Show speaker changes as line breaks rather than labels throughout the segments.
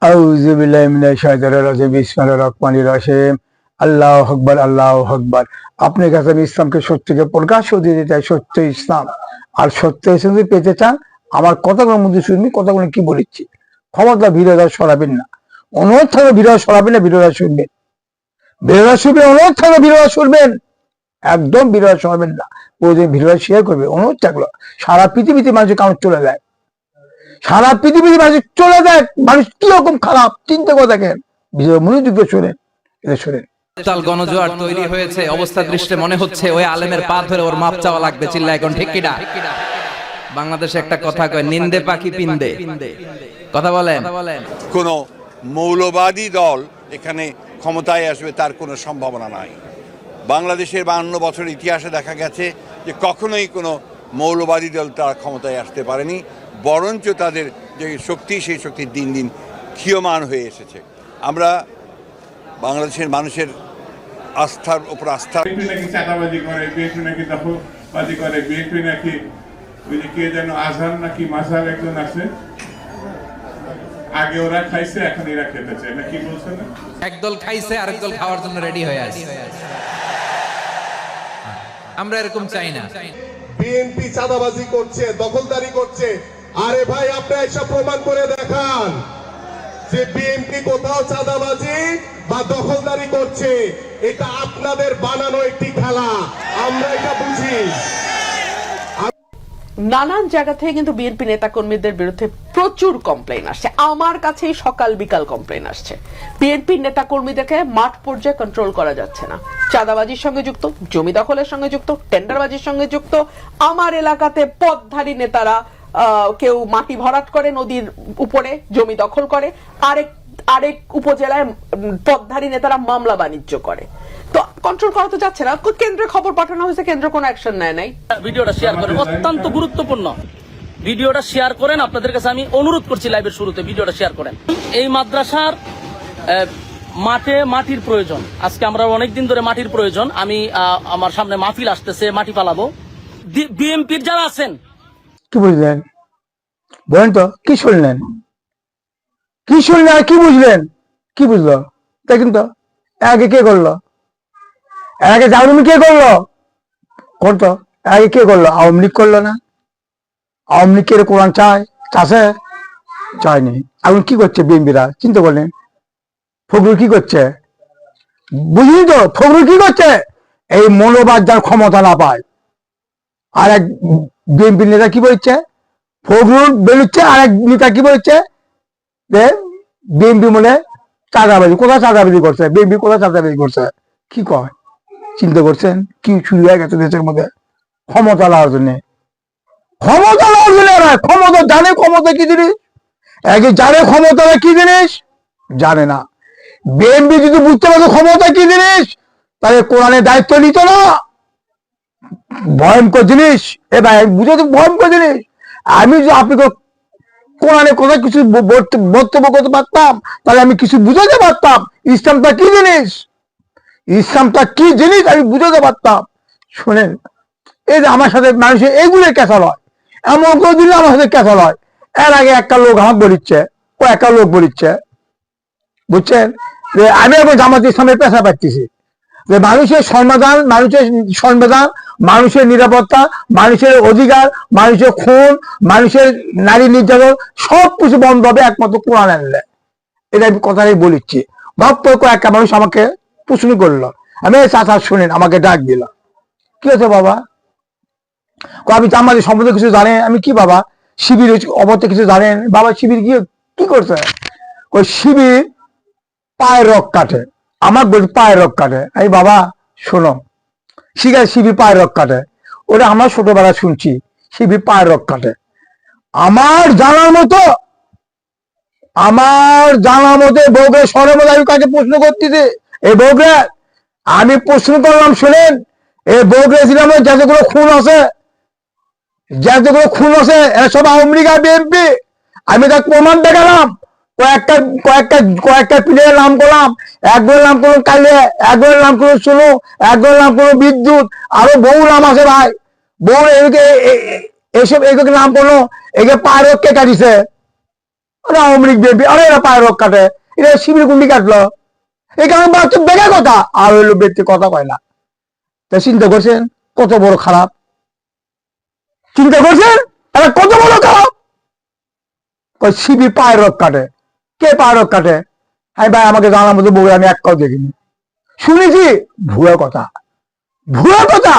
আউযু বিল্লাহি মিনাশ শাইতানির রাজিম বিসমিল্লাহির রহমানির রহিম আল্লাহু আকবার আল্লাহু আকবার। আপনার কাছে আমি ইসলামকে সত্যকে প্রকাশ দিয়ে দিতে চাই, সত্য ইসলাম। আর সত্য ইসলাম যদি পেতে চান আমার কথাগুলোর মধ্যে শুনবি, কথাগুলো কি বলেছি। ক্ষমতা বিরোধা সরাবেন না, অনুরোধ থাকবে বিরোধ সরাবেন না, বিরোধা শুনবেন, বিরোধা শুনবেন, অনুরোধ থাকবে বিরোধা শুনবেন, একদম বিরোধা সরাবেন না। প্রয়োজন বিরোধা শেয়ার করবে, অনুরোধ থাকলো। সারা পৃথিবীতে মানুষের কাউন্ট চলে যায়, সারা পৃথিবীতে মানুষ চলে যায়। মানুষ কিরকম খারাপ চিন্তা করে দেখেন, বিজয় মনোযোগ শোনেন, এটা শোনেন।
বিশাল গণজোয়ার তৈরি হয়েছে, অবস্থা দৃষ্টে মনে হচ্ছে ওই আলেমের পা ধরে ওর মাপ চাওয়া লাগবে। চিল্লা এখন ঠিক কিনা? বাংলাদেশে একটা কথা কয়, নিন্দে পাখি পিন্দে। কথা বলেন।
কোন মৌলবাদী দল এখানে ক্ষমতায় আসবে তার কোনো সম্ভাবনা নাই। বাংলাদেশের 52 বছরের ইতিহাসে দেখা গেছে যে কখনোই কোনো মৌলবাদী দল তারা ক্ষমতায় আসতে পারেনি, বরঞ্চ তাদের যে শক্তি সেই শক্তি দিন দিন ক্ষীয়মান হয়ে এসেছে। আমরা বাংলাদেশের মানুষের আস্থার উপর আস্থা।
নাকি চাঁদাবাজি করে, বিএনপি নাকি দখলবাজি করে, বিএনপি নাকি ওই যে কে যেন আজহার নাকি মাঝার একজন আছে, আগে ওরা খাইছে এখন এরা খেতেছে না, কি বলছে না?
একদল খাইছে আরেক দল খাওয়ার জন্য রেডি হয়ে আছে। আমরা এরকম চাই না।
বিএনপি চাঁদাবাজি করছে, দখলদারি করছে। আরে ভাই, আপনি এসব প্রমাণ করে দেখান যে বিএনপি কোথাও চাঁদাবাজি বা দখলদারি করছে। এটা আপনাদের বানানো একটি খেলা, আমরা এটা বুঝি।
নানান জায়গা থেকে কিন্তু বিএনপি নেতা কর্মীদের বিরুদ্ধে প্রচুর কমপ্লেইন আসছে। আমার কাছেই সকাল বিকাল কমপ্লেইন আসছে। বিএনপি নেতা কর্মীদেরকে মাঠ পর্যায়ে কন্ট্রোল করা যাচ্ছে না। চাঁদাবাজির সঙ্গে যুক্ত, জমি দখলের সঙ্গে যুক্ত, টেন্ডারবাজির সঙ্গে যুক্ত। আমার এলাকাতে পদধারী নেতারা কেউ মাটি ভরাট করে নদীর উপরে, জমি দখল করে, আরেক উপজেলায় পদধারী নেতারা মামলা বাণিজ্য করে। তো কন্ট্রোল করা তো যাচ্ছে না। কেন্দ্রে খবর পাঠানো হয়েছে, কেন্দ্র কোনো অ্যাকশন নেয় নাই।
ভিডিওটা শেয়ার করেন, অত্যন্ত গুরুত্বপূর্ণ। ভিডিওটা শেয়ার করেন, আপনাদের কাছে আমি অনুরোধ করছি লাইভের শুরুতে ভিডিওটা শেয়ার করেন। এই মাদ্রাসার মাটির প্রয়োজন। আজকে আমরা অনেকদিন ধরে মাটির প্রয়োজন। আমি আমার সামনে মাহফিল আসতেছে, মাটি পালাবো। বিএনপির যারা আছেন,
কি বুঝলেন বলেন তো? কি শুনলেন, কি শুনলেন আর কি বুঝলেন? কি বুঝলো দেখেন তো। আগে কে করলো? আগে জাউরুমি কে করলো? করতো আগে কে করলো? আওয়ামী লীগ করলো না? আওয়ামী লীগের কোরআন চায়, চাষে চায়নি। এখন কি করছে বিএনপিরা? চিন্তা করলেন? ফখরুল কি করছে বুঝলি তো? ফখরুল কি করছে? এই মনোবাদ যার ক্ষমতা না পায়, আর এক বিএনপি নেতা কি বলছে? ফখরুল বেরোচ্ছে, আর এক নেতা কি বলছে যে বিএনপি মনে চাঁদাবাজি। কোথায় চাঁদাবাজি করছে বিএনপি? কোথায় চাঁদাবাজি করছে? কি কয়? চিন্তা করছেন কি শুরু হয়ে গেছে দেশের মধ্যে? ক্ষমতা লওয়ার জন্য, ক্ষমতা লওয়ার জন্য। ক্ষমতা জানে ক্ষমতা কি জিনিস? একে জানে ক্ষমতা কি জিনিস? জানে না। বিএনপি যদি বুঝতে পারতো ক্ষমতা কি জিনিস, তাহলে কোরআনের দায়িত্ব নিত না। ভয়ঙ্কর জিনিস এ ভাই, বুঝে তো ভয়ঙ্কর জিনিস। আমি যদি আপনাকে কোরআনে কথা কিছু বক্তব্য করতে পারতাম, তাহলে আমি কিছু বুঝাতে পারতাম ইসলামটা কি জিনিস, ইসলামটা কি জিনিস আমি বুঝাতে পারতাম। শোনেন, এই যে আমার সাথে মানুষের এগুলোর ক্যাসাল হয়, এমন করে দিলে আমার সাথে ক্যাসাল হয়। এর আগে একটা লোক আমাকে বলিচ্ছে, ও একটা লোক বলিচ্ছে, বুঝছেন, যে আমি এখন জামাত ইসলামের পেশা পাচ্ছি যে মানুষের সংবিধান, মানুষের নিরাপত্তা, মানুষের অধিকার, মানুষের খুন, মানুষের নারী নির্যাতন সব কিছু বন্ধ হবে একমাত্র কোরআন আনলে। এটা আমি কথাই বলিচ্ছি। ভাবতো একটা মানুষ আমাকে প্রশ্ন করলো, আমি চাচা শুনেন, আমাকে ডাক দিল, কি হয়েছে বাবা? আমি জামাতের সম্বন্ধে কিছু জানেন? আমি কি বাবা শিবির অবস্থা কিছু জানেন? বাবা শিবির কি করছে? ওই শিবির পায়ের রক কাটে। আমার বলছি পায়ের রক কাটে। এই বাবা শোনো, শিখায় শিবির পায়ের রক কাটে। ওটা আমার ছোটবেলা শুনছি, শিবির পায়ের রক কাটে। আমার জানার মতো বউকে সর্বদা আমি কাকে প্রশ্ন করতেছি, এই বউকে আমি প্রশ্ন করলাম, শোনেন, এই বউকে ছিলাম যতগুলো খুন আছে, এরা সব আওয়ামী লীগ আর বিএনপি। আমি তার প্রমাণ দেখালাম। কয়েকটা প্লেয়ারের নাম করলাম, একজনের নাম করলাম কালে, একজনের নাম করলাম সোনু, একজনের নাম করলাম বিদ্যুৎ, আরো বহু নাম আছে ভাই। বহু এসব এগুলোকে নাম করলো, একে পায়রককে কাটিছে। আওয়ামী লীগ বিএনপি, আরে এরা পায়ের রোগ কাটে, এটা শিবির গুন্ডি কাটলো, এই কারণে বাচ্চা বেকার কথা, আর হইলো ব্যক্তি কথা কয় না। তা চিন্তা করছেন কত বড় খারাপ, চিন্তা করছেন এরা কত বড় খারাপ। শিবির পায়ের রোগ কাটে, কে পায়ের রোগ কাটে? হ্যাঁ ভাই আমাকে জানার মতো বউ আমি এক কাউ দেখিনি, শুনেছি, ভুয়া কথা, ভুয়া কথা।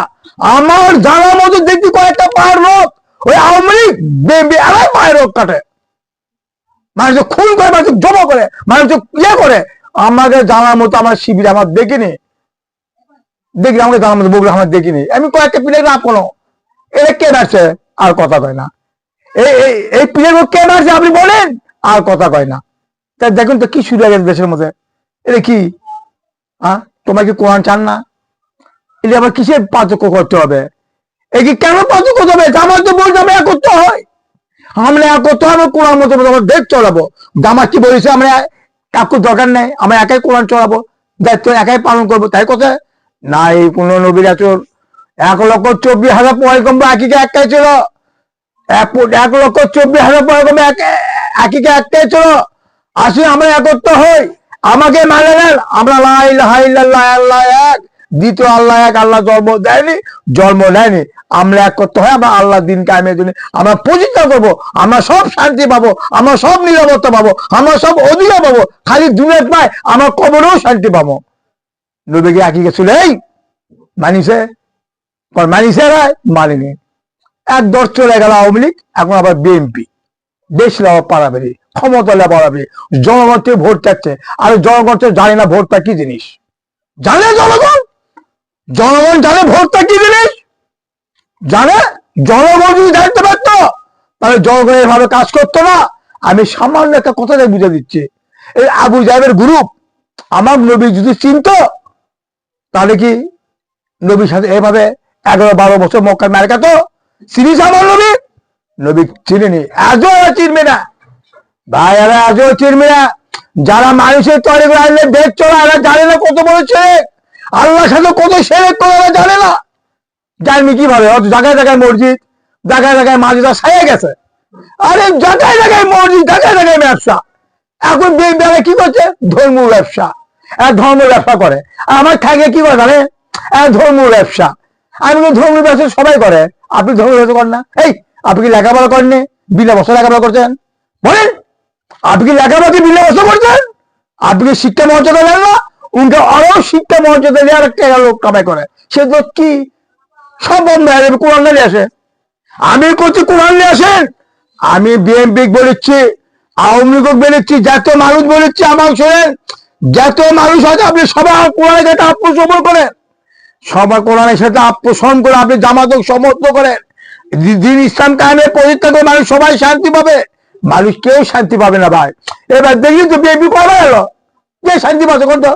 আমার জানার মতো দেখছি কয়েকটা পায়ের রোগ, ওই আওয়ামী লীগ বিএনপি এরাই পায়ের রোগ কাটে, মানুষ খুন করে, মানুষ জমা করে, মানুষ ইয়ে করে। আমাকে জানার মতো আমার শিবির আমার দেখিনি, দেখি আমাকে জানার মতো বগুড়া আমার দেখিনি। আমি কয়েকটা পিলে না কোনো, এটা কে মারছে আর কথা কয় না, এই পিলের কে মারছে আপনি বলেন, আর কথা কয় না। তাই দেখুন তো কি শুরু হয়ে গেছে দেশের মধ্যে, এটা কি তোমার কি কোরআন চান না? এটা আবার কিসের পার্থক্য করতে হবে? এ কি কেন পার্থক্য করতে হবে? জামাত তো বলছে আমরা এক করতে হয়, আমরা এক করতে হবে, কোরআন মতো আমরা দেশ চলাবো। জামাত কি বলেছে আমরা কাকুর দরকার নেই, আমরা একাই কোরআন চলাবো, দায়িত্ব একাই পালন করবো, তাই কথা না। এই কোন নবীর আচর 1,24,000 পয়গম্বর একইকে একটাই ছিল, 1,24,000 পয়গম্বর একইকে একটাই ছিল। আসি আমরা একত্র হই, আমাকে মানে নেন, আমরা লা ইলাহা ইল্লাল্লাহ, আল্লাহ এক, দ্বিতীয় আল্লাহ এক, আল্লাহ জন্ম নেয়নি, আমরা এক করতে হয়, আমরা আল্লাহ দিন কায়েমের জন্য আমরা প্রতিজ্ঞা করবো, আমরা সব শান্তি পাবো, আমরা সব নিরাপত্তা পাবো, আমরা সব অধিকার পাবো, খালি দুনিয়া পায় আমরা কবরেও শান্তি পাবো। নবীকে একই গেছিল, এই মানিছে মানিছে মানিনি, এক দশ চলে গেল আওয়ামী লীগ, এখন আবার বিএনপি, দেশ লাভ পারাবে, ক্ষমতা লাভ পারাবে, জনগণ থেকে ভোট চাচ্ছে, আর জনগণ তো জানে না ভোটটা কি জিনিস, জানে জনগণ, জনগণ জানে ভোটটা কি জিনিস, জানে। জনগণ যদি জানতে পারতো তাহলে জনগণ এভাবে কাজ করতো না। আমি সামান্য একটা কথা বুঝে দিচ্ছি, এই আবু জাহেবের গ্রুপ আমার নবী যদি চিনতো তাহলে কি নবীর সাথে এভাবে 11-12 বছর মক্কায় মেরে গেত? চিনিস আমার নবী? নবী চিনেনি, আজও চিনবে না ভাই, এরা আজও চিনবে না। যারা মানুষের তৈরি করে আনলে দেশ চলা, এরা জানে না কত বড় ছেলে, আল্লাহর সাথে কত সেরেক করে, এরা জানে না। জানবি কিভাবে? জায়গায় জায়গায় মসজিদ, জায়গায় জায়গায় মাঝিরা ছায়া গেছে, আরে জায়গায় জায়গায় মসজিদ, জায়গায় জায়গায় ব্যবসা। এখন বিএনপি কি করছে? ধর্মীয় ব্যবসা, ধর্ম ব্যবসা করে। আমার থাকে কি করে জানে? ধর্মীয় ব্যবসা। আমি তো ধর্মীয় ব্যবসা সবাই করে, আপনি ধর্মীয় ব্যবসা করেন না? এই আপনি কি লেখাপড়া করেননি? বিনা বছর লেখাপড়া করছেন বলেন? আপনি কি লেখাপড়া বিনা বছর করছেন? আপনি কি শিক্ষা মর্যাদা নেন না? উনকে আরো শিক্ষা মর্যাদা নিয়ে আরেকটা লোক কামাই করে, সে তো কি সব বন্ধ হয়ে যাবে, কোরআন নিয়ে আসে। আমি করছি কোরআন নিয়ে আসেন। আমি বিএনপি বলেছি, আওয়ামী লীগ বলেছি, যত মানুষ বলেছি আমার শোনেন, যত মানুষ আছে আপনি সবাই কোরআনের সাথে আত্মসমর্পণ করেন, সবাই কোরআনের সাথে আত্মসমর্পণ করে আপনি জামাতক সমর্থন করেন, দিন ইসলাম কায়েমের প্রতিষ্ঠা করে মানুষ সবাই শান্তি পাবে। মানুষ কেউ শান্তি পাবে না ভাই। এবার দেখি তো বিএনপি কবে এলো, যে শান্তি পাচ্ছে কোন তো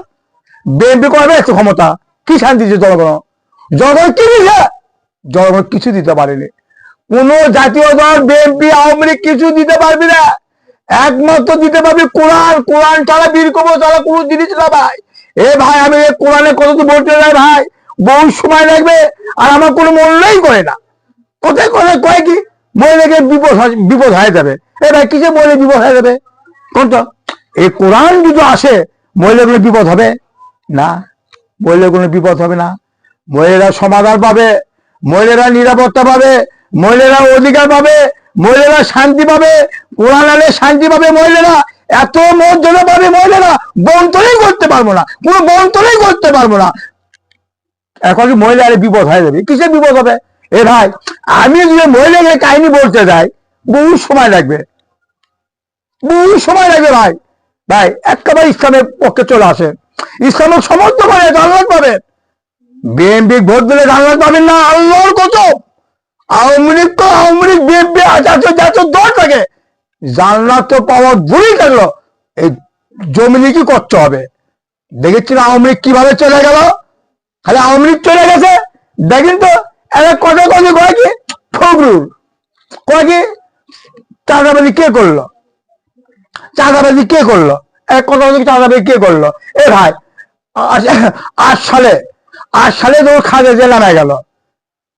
বিএনপি কবে একটু ক্ষমতা, কি শান্তি দিচ্ছে জনগণ? জনগণ কি দিচ্ছে? জনগণ কিছু দিতে পারেনি। কোন জাতীয় দল বিএনপি আওয়ামী লীগ কিছু দিতে পারবি না, একমাত্র দিতে পারবি কোরআন। কোরআন ছাড়া বীর কবর ছাড়া কোনো জিনিস না ভাই। এ ভাই আমি কোরআনে কত তো বলতে যাই ভাই, বহু সময় লাগবে, আর আমার কোনো মূল্যই করে না। কোথায় কোথায় কয় কি মহিলাকে বিপদ হয়ে যাবে, এ ভাই কিসে মহিলা বিপদ হয়ে যাবে কোনটা? এই কোরআন যদি আসে মহিলাগুলো বিপদ হবে না, মহিলাগুলো বিপদ হবে না। মহিলারা সমাধান পাবে, মহিলারা নিরাপত্তা পাবে, মহিলারা অধিকার পাবে, মহিলারা শান্তি পাবে, কোরআন আলে শান্তি পাবে। মহিলারা এত মর্যাদা পাবে, মহিলারা বন্তরেই করতে পারবো না, কোনো বন্তরেই করতে পারবো না। এখন মহিলারা বিপদ হয়ে যাবে, কিসের বিপদ হবে? এ ভাই আমি যদি মহিলাকে কাহিনী বলতে যাই বহু সময় লাগবে, বহু সময় লাগবে ভাই। ভাই একেবারে ইসলামের পক্ষে চলে আসে, ইসলামের সমর্থন করে জান্নাত পাবেন। বিএনপি ভোট দিলে জান্নাত পাবেন না, আল্লাহর কত। আওয়ামী লীগ তো আওয়ামী লীগ বিএনপি যত দল থাকে জান্নাত তো পাওয়ার ভুলই থাকলো, এই জমিনে কি করতে হবে? দেখেছি না আওয়ামী লীগ কিভাবে চলে গেল, খালি আওয়ামী লীগ চলে গেছে। দেখেন তো একটা কথা কথা কয় কি ফখরুল কয় কি চাঁদাবাজি কে করলো, চাঁদাবাজি কে করলো, এক কথা চাঁদাবাজি কে করলো? এ ভাই 8 সালে তো খাজা জেলা নামে গেল,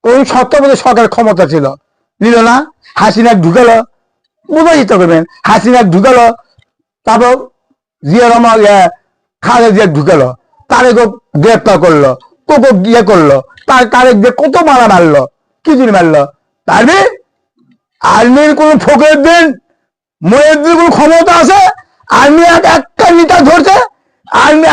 কোন 70 বছর সরকার ক্ষমতা ছিল, নিল না, হাসিনা ঢুকালো, বোঝার চেষ্টা করবেন। হাসিনা ঢুকালো, তারপর জিয়া রহমান খালেদা জিয়া ঢুকালো, তারেকও গ্রেপ্তার করলো, কোকো গিয়ে করলো, তারেক দিয়ে কত মারা মারলো, কি জন্য মারলো? তারপরে আর্মির কোন ফোকের দিন মহিলাদের কোন ক্ষমতা আছে? আর্মি একটা নেতা ধরছে,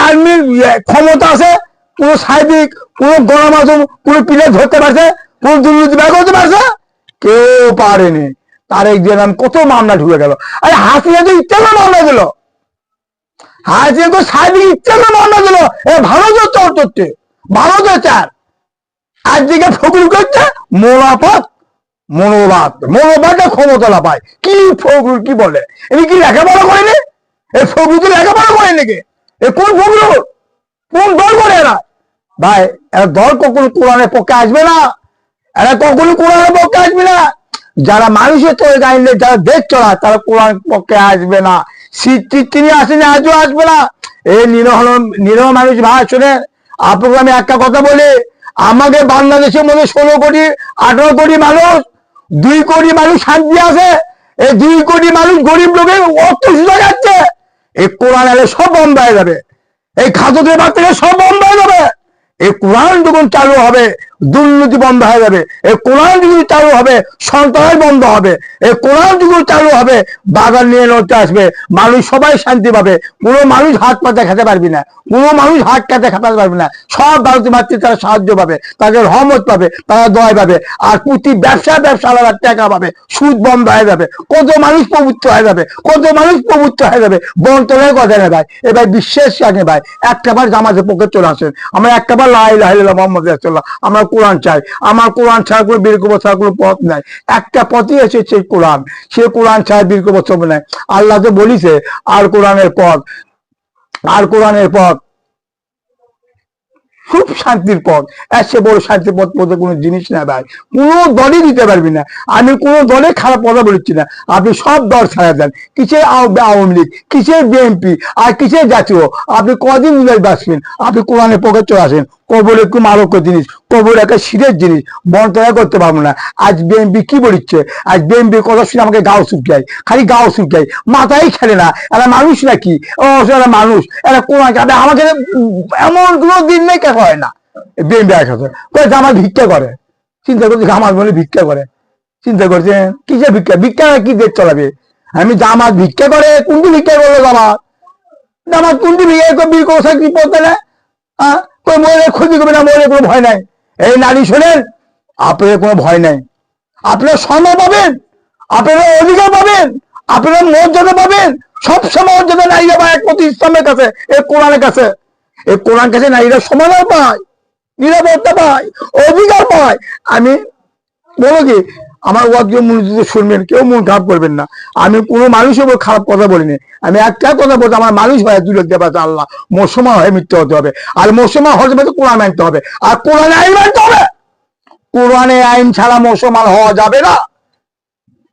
আর্মির ক্ষমতা আছে? কোন সাইবিক, কোন গণমাধ্যম, কোন প্লেয়ার ধরতে পারছে? কোন দুর্নীতি বের করতে পারছে? কেউ পারেনি। তারেক দিয়ে নাম কত মামলা ঢুকে গেল। আরে হাসিনা তো ইচ্ছা করে মামলা দিল, হাসিনা তো সাইবিক ইচ্ছা করে মামলা দিল। ভারতের চর করতে, ভারতের চার একদিকে ফকুর করছে মোনাফত মনোবাদটা ক্ষমতা না পায়। কি ফখরুল কি বলে? এনি কি লেখাপড়া করেনি? এই ফখরুল তো লেখাপড়া করে নাকি? এ কোন ফখরুল? কোন দল করে এরা? ভাই এরা দল কখনো কোরআনের পক্ষে আসবে না, এরা কখনো কোরআনের পক্ষে আসবে না। যারা মানুষের তৈরি গাইলে যারা দেশ চলায় তারা কোরআনের পক্ষে আসবে না। তিনি আসেনি, আজও আসবে না। এই নিরহ মানুষ ভাই শুনে আপনাকে আমি একটা কথা বলি, আমাদের বাংলাদেশের মধ্যে 16 কোটি 18 কোটি মানুষ, 2 কোটি মানুষ শান্তি আছে। এই 2 কোটি মানুষ গরিব লোকের অর্থ সুযোগ যাচ্ছে। এই কোরআন এলে সব বন্ধ হয়ে যাবে, এই খাদ্যের বাচ্চাকে সব বন্ধ হয়ে যাবে। এই কোরআন যখন চালু হবে দুর্নীতি বন্ধ হয়ে যাবে। এই কোরআন যখন চালু হবে সন্ত্রাস বন্ধ হবে। এই কোরআন যখন চালু হবে বাগান নিয়ে নড়তে আসবে, মানুষ সবাই শান্তি পাবে। কোনো মানুষ হাত পাতে খেতে পারবি না, কোনো মানুষ হাত কাটে খেতে পারবে না। সব ভারতীয় মাতৃ তারা সাহায্য পাবে, তাদের রহমত পাবে, তারা দয়া পাবে। আর প্রতি ব্যবসাওয়ালারা টাকা পাবে, সুদ বন্ধ হয়ে যাবে। কত মানুষ পবিত্র হয়ে যাবে, কত মানুষ পবিত্র হয়ে যাবে। বন্টনের কথা নেই ভাই, এবার বিশ্বাস আগে ভাই একটাবার জামাতের পক্ষে চলে আসেন। আমরা একটাবার লা ইলাহা ইল্লাল্লাহ মুহাম্মাদুর রাসূলুল্লাহ, আমরা কোরআন চাই। আমার কোরআন ছাড়া কোনো বীরকবর ছাড়া কোনো পথ নাই। একটা পথই এসেছে কোরআন, সে কোরআন ছাড়া বীরকবর ছবি নাই। আল্লাহ তো বলিছে আর কোরআনের পথ, আর কোরআনের পথ খুব শান্তির পথ। এসে বড় শান্তির পথ বলতে কোনো জিনিস না ভাই, কোনো দলই দিতে পারবি না। আমি কোনো দলে খারাপ কথা বলছি না, আপনি সব দল ছাড়া দেন। কিসের আওয়ামী লীগ, কিসের বিএনপি, আর কিসের জাতীয়, আপনি কদিন মিলে বাঁচবেন? আপনি কোরআনের পক্ষে চলে আসেন। কবর একটু মারক জিনিস, কবর একটা সিরের জিনিস, বন্টনা করতে পারবো না। আজ বিএনপি কি বলিচ্ছে? আজ বিএনপি কথা শুনে আমাকে গাও শুকায়, খালি গাও শুকায়, মাথায় খেলে না। এরা মানুষ নাকি? ও এরা মানুষ, এরা কোরআন আমাকে এমন কোনো দিন নেই কেন হয় না। বিএনপি একসাথে আমার ভিক্ষা করে, চিন্তা করছি আমার বলে ভিক্ষা করে, চিন্তা করছেন কিসে ভিক্ষা? ভিক্ষা কি দেশ চলাবে? আমি জামাত ভিক্ষা করে, কোনটি ভিক্ষা করলো জামাত? জামাত কোনটি ভিক্ষা বীর কোনো চাকরি পড়তে না? মরে ক্ষতি করবে না, মরে কোনো ভয় নাই। এই নারী শোনেন, আপনাদের কোনো ভয় নাই। আপনারা সম্মান পাবেন, আপনারা অধিকার পাবেন, আপনারা মর্যাদা পাবেন। সবসময় মর্যাদা নারীরা পায় একমাত্র ইসলামের কাছে, এই কোরআনের কাছে। এই কোরআন কাছে নারীরা সমাধান পায়, নিরাপত্তা পায়, অধিকার পায়। আমি বলো কি, আমার ওয়াক্য মনোযোগ শুনবেন, কেউ মন খারাপ করবেন না। আমি কোনো মানুষের উপর খারাপ কথা বলিনি। আমি একটা কথা বলছি, আমার মানুষ হয় দুই লোক দেবা আল্লাহ, মুসলমান হয়ে মৃত্যু হতে হবে। আর মুসলমান হতে হবে কোরআন মানতে হবে, আর কোরআনে আইন মানতে হবে। কোরআনে আইন ছাড়া মুসলমান হওয়া যাবে না,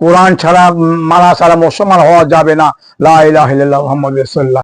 কোরআন ছাড়া মানা ছাড়া মুসলমান হওয়া যাবে না। লা ইলাহা ইল্লাল্লাহ মুহাম্মাদুর রাসূলুল্লাহ।